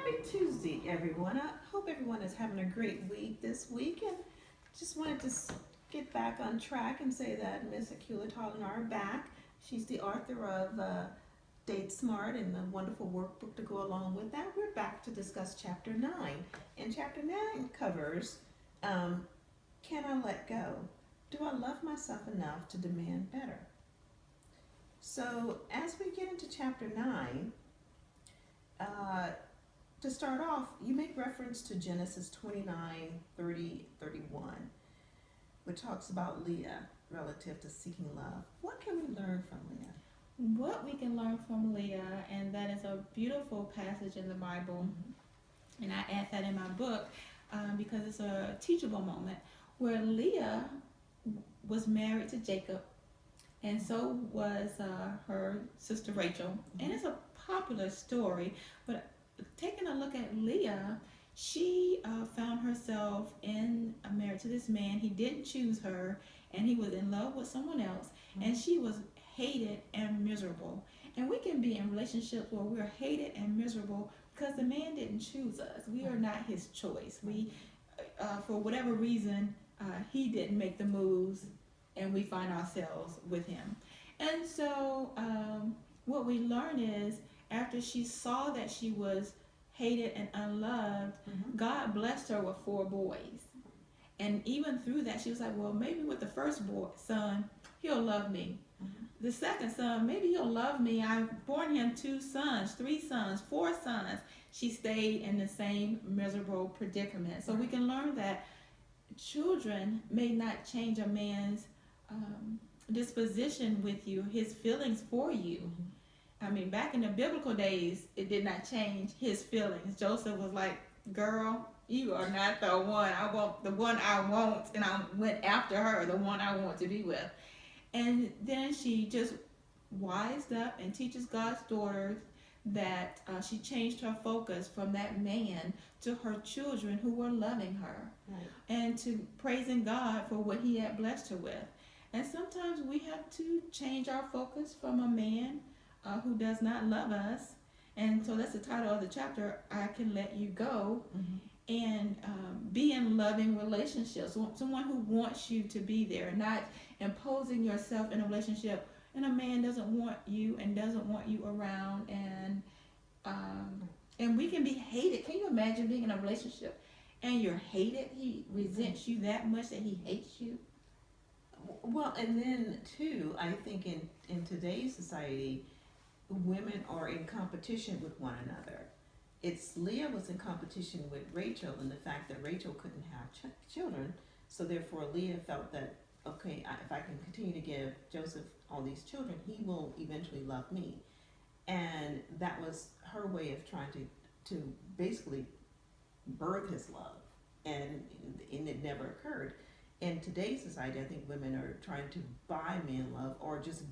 Happy Tuesday, everyone. I hope everyone is having a great week this week, and just wanted to get back on track and say that Miss Akula Todd and I are back. She's the author of Date Smart and the wonderful workbook to go along with that. We're back to discuss Chapter 9, and Chapter 9 covers Can I Let Go? Do I love myself enough to demand better? So, as we get into Chapter 9, to start off, you make reference to Genesis 29, 30, 31, which talks about Leah relative to seeking love. What can we learn from Leah? What we can learn from Leah, and that is a beautiful passage in the Bible, and I add that in my book because it's a teachable moment, where Leah was married to Jacob, and so was her sister Rachel, and it's a popular story, but taking a look at Leah, she found herself in a marriage to this man. He didn't choose her, and he was in love with someone else, and she was hated and miserable. And we can be in relationships where we're hated and miserable because the man didn't choose us. We are not his choice. We, for whatever reason, he didn't make the moves, and we find ourselves with him. And so what we learn is, after she saw that she was hated and unloved, God blessed her with 4 boys. And even through that, she was like, well, maybe with the first son, he'll love me. The second son, maybe he'll love me. I've borne him 2 sons, 3 sons, 4 sons. She stayed in the same miserable predicament. So we can learn that children may not change a man's disposition with you, his feelings for you. I mean, back in the biblical days, it did not change his feelings. Joseph was like, girl, you are not the one. I want the one I want, and I went after her, the one I want to be with. And then she just wised up and teaches God's daughters that she changed her focus from that man to her children who were loving her, and to praising God for what he had blessed her with. And sometimes we have to change our focus from a man who does not love us. And so that's the title of the chapter, I Can Let You Go, and be in loving relationships. Someone who wants you to be there, not imposing yourself in a relationship, and a man doesn't want you and doesn't want you around, and we can be hated. Can you imagine being in a relationship and you're hated? He resents you that much that he hates you. Well, and then too, I think in today's society, women are in competition with one another. Leah was in competition with Rachel in the fact that Rachel couldn't have children, so therefore Leah felt that, okay, if I can continue to give Joseph all these children, he will eventually love me. And that was her way of trying to basically birth his love, and it never occurred. In today's society, I think women are trying to buy man love, or just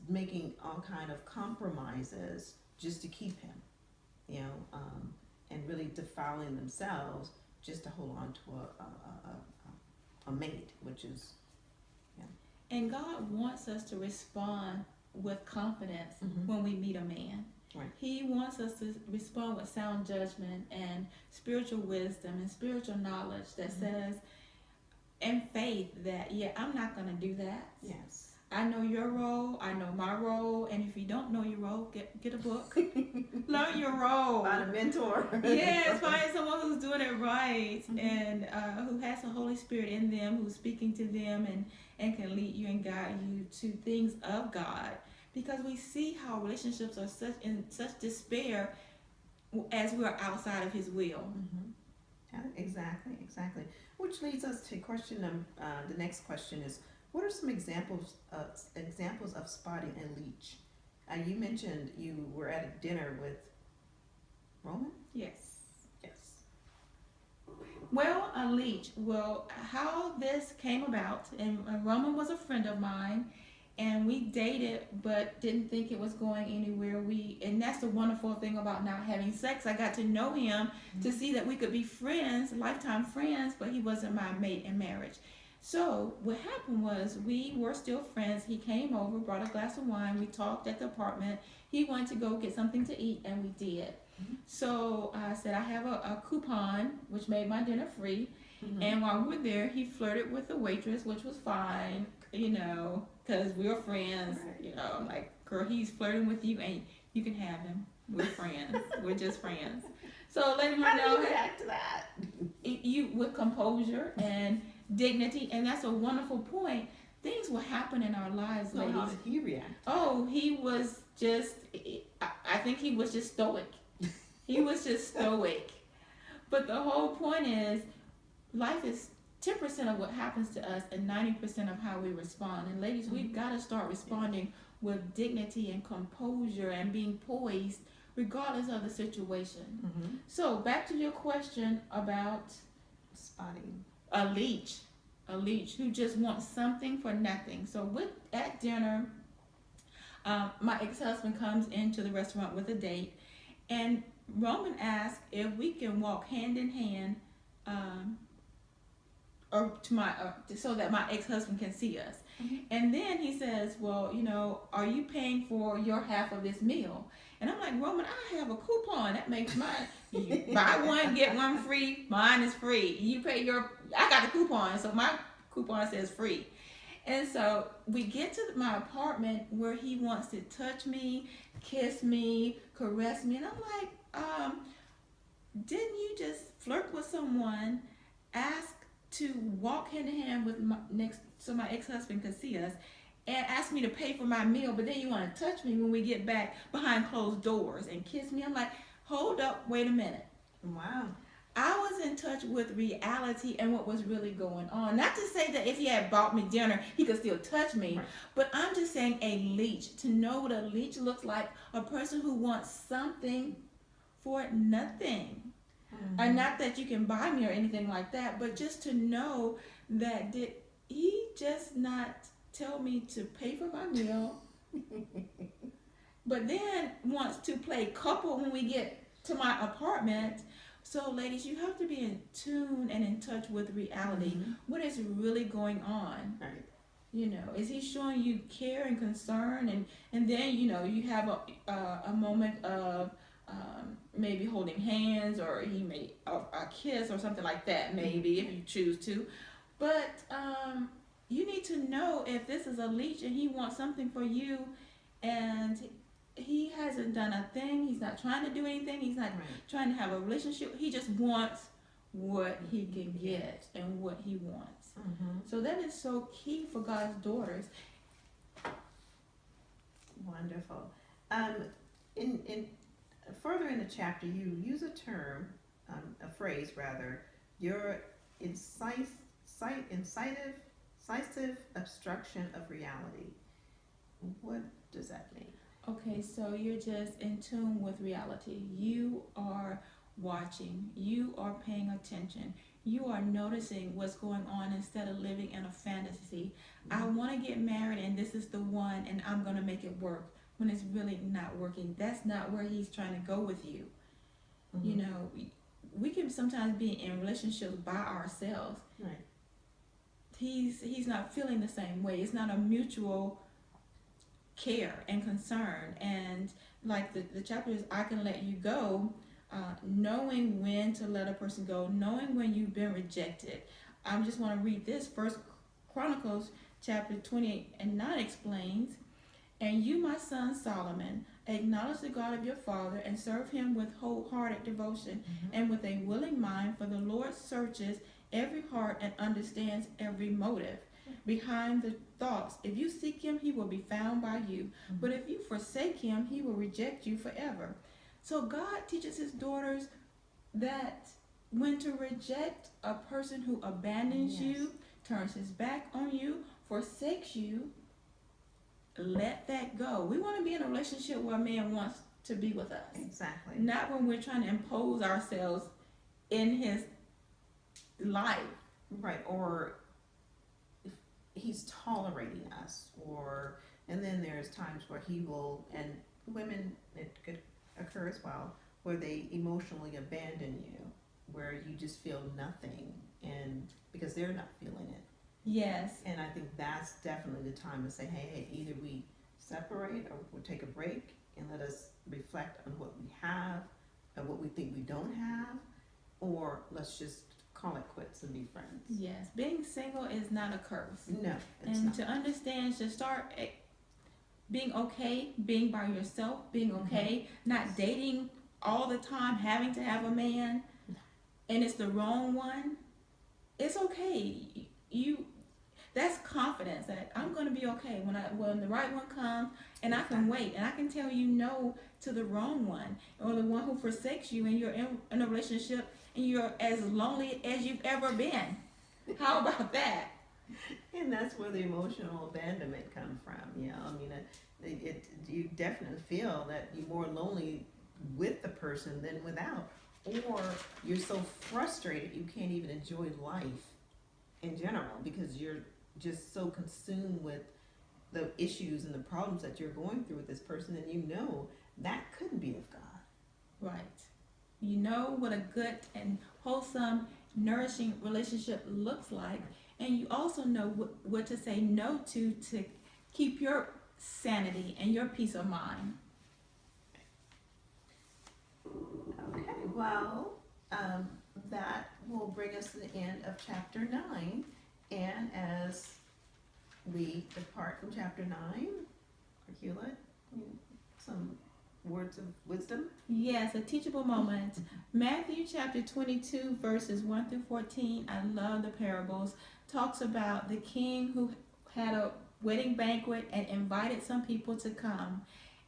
making all kind of compromises just to keep him, and really defiling themselves just to hold on to a mate, which is, And God wants us to respond with confidence when we meet a man. Right. He wants us to respond with sound judgment and spiritual wisdom and spiritual knowledge that says, and faith, that, yeah, I'm not going to do that. Yes. I know your role, I know my role, and if you don't know your role, get a book. Learn your role. Find a mentor. Yes, find someone who's doing it right, and who has the Holy Spirit in them, who's speaking to them, and can lead you and guide you to things of God. Because we see how relationships are in such despair as we're outside of his will. Exactly. Which leads us to the next question is, what are some examples of spotting a leech? You mentioned you were at a dinner with Roman? Yes. Yes. Well, a leech. Well, how this came about, and Roman was a friend of mine, and we dated but didn't think it was going anywhere. And that's the wonderful thing about not having sex. I got to know him to see that we could be friends, lifetime friends, but he wasn't my mate in marriage. So what happened was, we were still friends. He came over, brought a glass of wine. We talked at the apartment. He wanted to go get something to eat, and we did. So I said, I have a coupon, which made my dinner free. Mhm. And while we were there, he flirted with the waitress, which was fine, because we were friends. Right. I'm like, girl, he's flirting with you, and you can have him. We're friends. We're just friends. So let him How do you know react to that? you with composure and dignity, and that's a wonderful point. Things will happen in our lives, So ladies. how did he react? Oh, he was just, I think he was just stoic. He was just stoic. But the whole point is, life is 10% of what happens to us and 90% of how we respond. And ladies, we've got to start responding with dignity and composure and being poised regardless of the situation. Mm-hmm. So back to your question about Spotting. a leech who just wants something for nothing. So at dinner, my ex-husband comes into the restaurant with a date, and Roman asked if we can walk hand in hand, or so that my ex-husband can see us. Mm-hmm. And then he says, well, are you paying for your half of this meal? And I'm like, Roman, I have a coupon that makes mine, you buy one get one free. Mine is free. You pay I got the coupon, so my coupon says free. And so we get to my apartment where he wants to touch me, kiss me, caress me, and I'm like, didn't you just flirt with someone, ask to walk hand in hand with so my ex-husband could see us, and ask me to pay for my meal, but then you want to touch me when we get back behind closed doors and kiss me? I'm like, hold up, wait a minute. Wow. I was in touch with reality and what was really going on. Not to say that if he had bought me dinner, he could still touch me, Right. but I'm just saying a leech. To know what a leech looks like, a person who wants something for nothing. Mm-hmm. And not that you can buy me or anything like that, but just to know that did he just not tell me to pay for my meal, but then wants to play couple when we get to my apartment. So ladies, you have to be in tune and in touch with reality. Mm-hmm. What is really going on? Right. Is he showing you care and concern, and then you have a moment of maybe holding hands, or he may a kiss or something like that, maybe, if you choose to. But you need to know if this is a leech and he wants something for you, and he hasn't done a thing. He's not trying to do anything. He's not Right. trying to have a relationship. He just wants what he can get and what he wants. Mm-hmm. So that is so key for God's daughters. Wonderful. In further in the chapter, you use a term, a phrase rather. Your incisive obstruction of reality. What does that mean? Okay, so you're just in tune with reality. You are watching. You are paying attention. You are noticing what's going on instead of living in a fantasy. I want to get married and this is the one and I'm going to make it work, when it's really not working. That's not where he's trying to go with you. Mm-hmm. We can sometimes be in relationships by ourselves. Right. He's not feeling the same way. It's not a mutual care and concern. And like the chapter is, I can let you go, knowing when to let a person go, knowing when you've been rejected. I just want to read this. First Chronicles chapter 28:9 explains, and you, my son Solomon, acknowledge the God of your father and serve him with wholehearted devotion and with a willing mind, for the Lord searches every heart and understands every motive behind the thoughts. If you seek him, he will be found by you. But if you forsake him, he will reject you forever. So God teaches his daughters that when to reject a person who abandons you, turns his back on you, forsakes you, let that go. We want to be in a relationship where a man wants to be with us. Exactly. Not when we're trying to impose ourselves in his life. Right. Or if he's tolerating us, and then there's times where he will, and women, it could occur as well, where they emotionally abandon you, where you just feel nothing, and because they're not feeling it. Yes. And I think that's definitely the time to say, hey, either we separate or we'll take a break and let us reflect on what we have, what we think we don't have, or let's just call it quits and be friends. Yes, being single is not a curse. No, it's And not. to understand, to start being okay, being by yourself, being okay, not dating all the time, having to have a man, and it's the wrong one. It's okay. That's confidence that I'm going to be okay when the right one comes, and I can wait, and I can tell you no to the wrong one, or the one who forsakes you, and you're in a relationship and you're as lonely as you've ever been. How about that? And that's where the emotional abandonment comes from. You know, I mean, you definitely feel that you're more lonely with the person than without, or you're so frustrated you can't even enjoy life in general because you're just so consumed with the issues and the problems that you're going through with this person, and you know that couldn't be of God. Right. You know what a good and wholesome, nourishing relationship looks like, and you also know what to say no to keep your sanity and your peace of mind. Okay, well, that will bring us to the end of chapter 9, and as we depart from chapter 9, Arcula, some words of wisdom? Yes, a teachable moment. Matthew chapter 22, verses 1 through 14, I love the parables, talks about the king who had a wedding banquet and invited some people to come,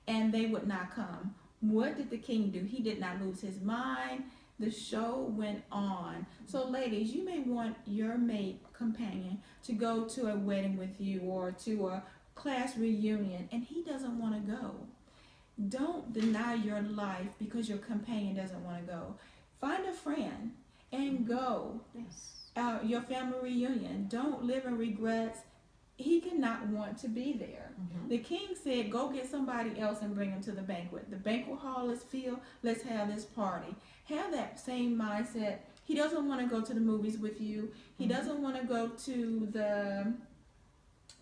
and they would not come. What did the king do? He did not lose his mind. The show went on. So ladies, you may want your mate companion to go to a wedding with you or to a class reunion, and he doesn't want to go. Don't deny your life because your companion doesn't want to go. Find a friend and go. Yes. Your family reunion. Don't live in regrets. He cannot want to be there. Mm-hmm. The king said, go get somebody else and bring him to the banquet. The banquet hall is filled. Let's have this party. Have that same mindset. He doesn't want to go to the movies with you. He doesn't want to go to the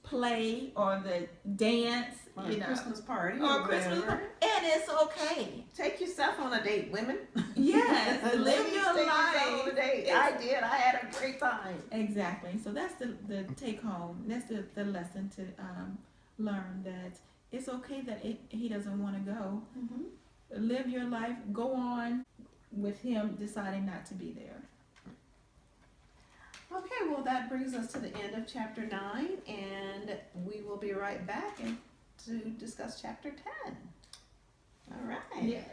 play or the dance, Or a Christmas party or Christmas whatever. party, and it's okay. Take yourself on a date, women. Yes, live Ladies, your take life. yourself on a date. I did. I had a great time. Exactly. So that's the take home. That's the lesson to learn, that it's okay that he doesn't want to go. Mm-hmm. Live your life. Go on with him deciding not to be there. Okay, well, that brings us to the end of chapter 9, and we will be right back to discuss chapter 10. All right. Yes.